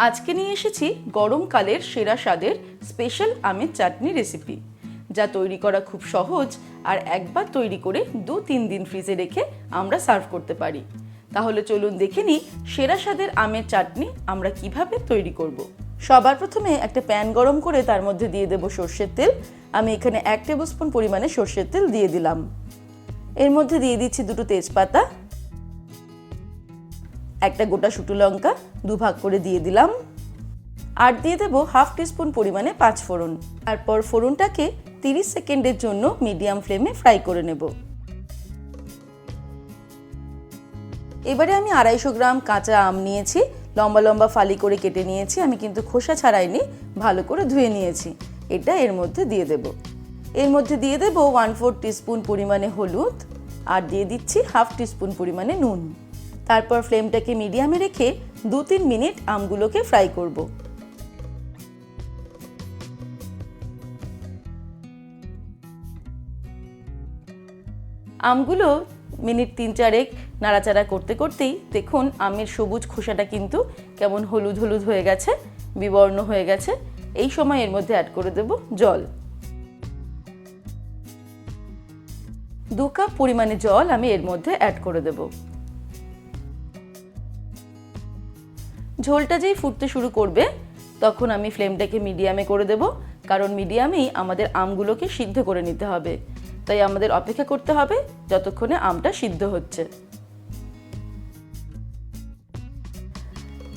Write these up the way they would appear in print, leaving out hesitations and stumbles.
আজকে নিয়ে এসেছি গরমকালের সেরা স্বাদের স্পেশাল আমের চাটনি রেসিপি, যা তৈরি করা খুব সহজ আর একবার তৈরি করে 2-3 দিন ফ্রিজে রেখে আমরা সার্ভ করতে পারি। তাহলে চলুন দেখে নিই সেরা স্বাদের আমের চাটনি আমরা কিভাবে তৈরি করব। সবার প্রথমে একটা প্যান গরম করে তার মধ্যে দিয়ে দেব সর্ষের তেল। আমি এখানে 1 টেবিল স্পুন পরিমাণে সর্ষের তেল দিয়ে দিলাম। এর মধ্যে দিয়ে দিচ্ছি 2টো তেজপাতা, একটা গোটা শুকনো লঙ্কা 2 ভাগ করে দিয়ে দিলাম, আর দিয়ে দেব 1/2 টিস্পুন পরিমাণে পাঁচ ফোড়ন। তারপর ফোড়নটাকে 30 সেকেন্ডের জন্য মিডিয়াম ফ্লেমে ফ্রাই করে নেব। এবারে আমি 250 গ্রাম কাঁচা আম নিয়েছি, লম্বা লম্বা ফালি করে কেটে নিয়েছি। আমি কিন্তু খোসা ছাড়াইনি, ভালো করে ধুয়ে নিয়েছি। এটা এর মধ্যে দিয়ে দেব। এর মধ্যে দিয়ে দেব 1/4 টিস্পুন পরিমাণে হলুদ, আর দিয়ে দিচ্ছি 1/2 টিস্পুন পরিমাণে নুন। তারপর ফ্লেমটাকে মিডিয়ামে রেখে 2-3 মিনিট আমগুলোকে ফ্রাই করব। আমগুলো মিনিট 3-4 নাড়াচাড়া করতে করতেই দেখুন আমের সবুজ খোসাটা কিন্তু কেমন হলুদ হলুদ হয়ে গেছে, বিবর্ণ হয়ে গেছে। এই সময় এর মধ্যে অ্যাড করে দেব জল। 2 কাপ পরিমাণে জল আমি এর মধ্যে অ্যাড করে দেব। ঝোলটা যেই ফুটতে শুরু করবে তখন আমি ফ্লেমটাকে মিডিয়ামে করে দেব, কারণ মিডিয়ামেই আমাদের আমগুলোকে সিদ্ধ করে নিতে হবে। তাই আমাদের অপেক্ষা করতে হবে যতক্ষণে আমটা সিদ্ধ হচ্ছে।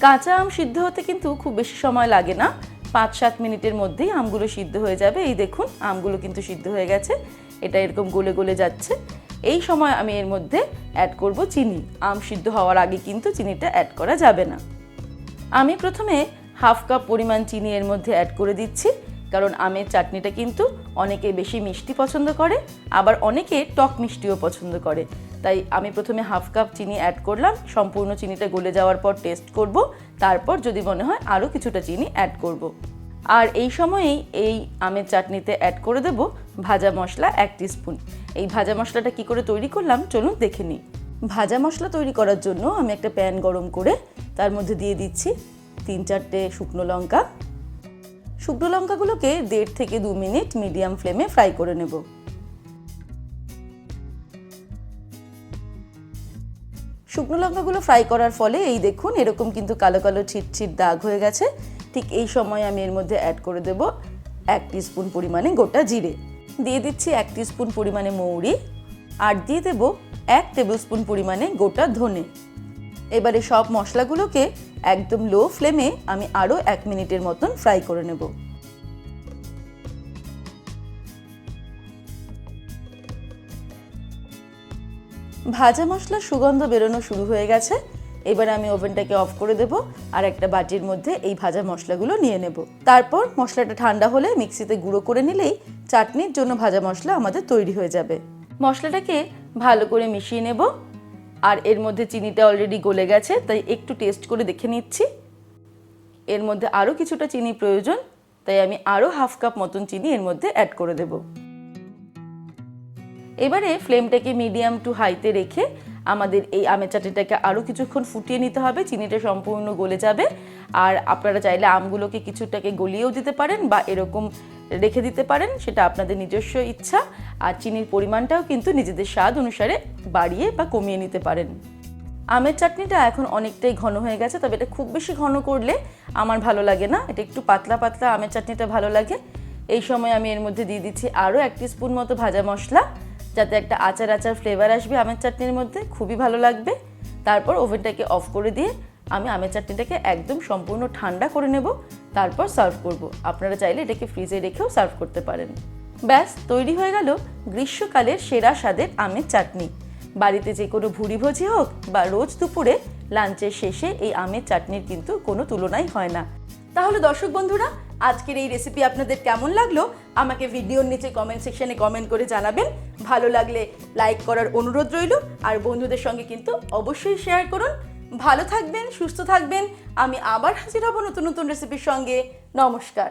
কাঁচা আম সিদ্ধ হতে কিন্তু খুব বেশি সময় লাগে না, 5-7 মিনিটের মধ্যেই আমগুলো সিদ্ধ হয়ে যাবে। এই দেখুন আমগুলো কিন্তু সিদ্ধ হয়ে গেছে, এটা এরকম গলে গলে যাচ্ছে। এই সময় আমি এর মধ্যে অ্যাড করব চিনি। আম সিদ্ধ হওয়ার আগে কিন্তু চিনিটা অ্যাড করা যাবে না। আমি প্রথমে 1/2 কাপ পরিমাণ চিনি এর মধ্যে অ্যাড করে দিচ্ছি, কারণ আমের চাটনিটা কিন্তু অনেকে বেশি মিষ্টি পছন্দ করে, আবার অনেকে টক মিষ্টিও পছন্দ করে। তাই আমি প্রথমে 1/2 কাপ চিনি অ্যাড করলাম। সম্পূর্ণ চিনিটা গলে যাওয়ার পর টেস্ট করব, তারপর যদি মনে হয় আরও কিছুটা চিনি অ্যাড করব। আর এই সময়েই এই আমের চাটনিতে অ্যাড করে দেব ভাজা মশলা 1 টিস্পুন। এই ভাজা মশলাটা কি করে তৈরি করলাম চলুন দেখে নিই। ভাজা মশলা তৈরি করার জন্য আমি একটা প্যান গরম করে তার মধ্যে দিয়ে দিচ্ছি 3-4টে শুকনো লঙ্কা। শুকনো লঙ্কাগুলোকে 1.5 থেকে 2 মিনিট মিডিয়াম ফ্লেমে ফ্রাই করে নেব। শুকনো লঙ্কাগুলো ফ্রাই করার ফলে এই দেখুন এরকম কিন্তু কালো কালো ছিটছিট দাগ হয়ে গেছে। ঠিক এই সময় আমি এর মধ্যে অ্যাড করে দেব 1 টিস্পুন পরিমাণে গোটা জিরে, দিয়ে দিচ্ছি 1 টিস্পুন পরিমাণে মৌরি, আর দিয়ে দেব 1 টেবিল স্পুন পরিমাণে গোটা ধনে। এবারে সব মশলাগুলোকে একদম লো ফ্লেমে আমি আরও 1 মিনিটের মতন ফ্রাই করে নেব। ভাজা মশলার সুগন্ধ বেরোনো শুরু হয়ে গেছে। এবার আমি ওভেনটাকে অফ করে দেব, আর একটা বাটির মধ্যে এই ভাজা মশলাগুলো নিয়ে নেব। তারপর মশলাটা ঠান্ডা হলে মিক্সিতে গুঁড়ো করে নিলেই চাটনির জন্য ভাজা মশলা আমাদের তৈরি হয়ে যাবে। মশলাটাকে ভালো করে মিশিয়ে নেব, আর এর মধ্যে চিনিটা অলরেডি গলে গেছে, তাই একটু টেস্ট করে দেখে নিচ্ছি। এর মধ্যে আরও কিছুটা চিনি প্রয়োজন, তাই আমি আরও 1/2 কাপ মতন চিনি এর মধ্যে অ্যাড করে দেব। এবারে ফ্লেমটাকে মিডিয়াম টু হাইতে রেখে আমাদের এই আমের চাটনিটাকে আরও কিছুক্ষণ ফুটিয়ে নিতে হবে। চিনিটা সম্পূর্ণ গলে যাবে, আর আপনারা চাইলে আমগুলোকে কিছুটাকে গলিয়েও দিতে পারেন বা এরকম রেখে দিতে পারেন, সেটা আপনাদের নিজস্ব ইচ্ছা। আর চিনির পরিমাণটাও কিন্তু নিজেদের স্বাদ অনুসারে বাড়িয়ে বা কমিয়ে নিতে পারেন। আমের চাটনিটা এখন অনেকটাই ঘন হয়ে গেছে, তবে এটা খুব বেশি ঘন করলে আমার ভালো লাগে না, এটা একটু পাতলা পাতলা আমের চাটনিটা ভালো লাগে। এই সময় আমি এর মধ্যে দিয়ে দিচ্ছি আরও 1 টিস্পুন মতো ভাজা মশলা, যাতে একটা আচার আচার ফ্লেভার আসবে আমের চাটনির মধ্যে, খুবই ভালো লাগবে। তারপর ওভেনটাকে অফ করে দিয়ে আমি আমের চাটনিটাকে একদম সম্পূর্ণ ঠান্ডা করে নেব, তারপর সার্ভ করব। আপনারা চাইলে এটাকে ফ্রিজে রেখেও সার্ভ করতে পারেন। ব্যাস তৈরি হয়ে গেল গ্রীষ্মকালের সেরা স্বাদের আমের চাটনি। বাড়িতে যে কোনো ভুরিভোজি হোক বা রোজ দুপুরে লাঞ্চের শেষে এই আমের চাটনির কিন্তু কোনো তুলনাই হয় না। তাহলে দর্শক বন্ধুরা, আজকের এই রেসিপি আপনাদের কেমন লাগলো আমাকে ভিডিওর নিচে কমেন্ট সেকশনে কমেন্ট করে জানাবেন। ভালো লাগলে লাইক করার অনুরোধ রইল, আর বন্ধুদের সঙ্গে কিন্তু অবশ্যই শেয়ার করুন। ভালো থাকবেন, সুস্থ থাকবেন। আমি আবার হাজির হব নতুন নতুন রেসিপির সঙ্গে। নমস্কার।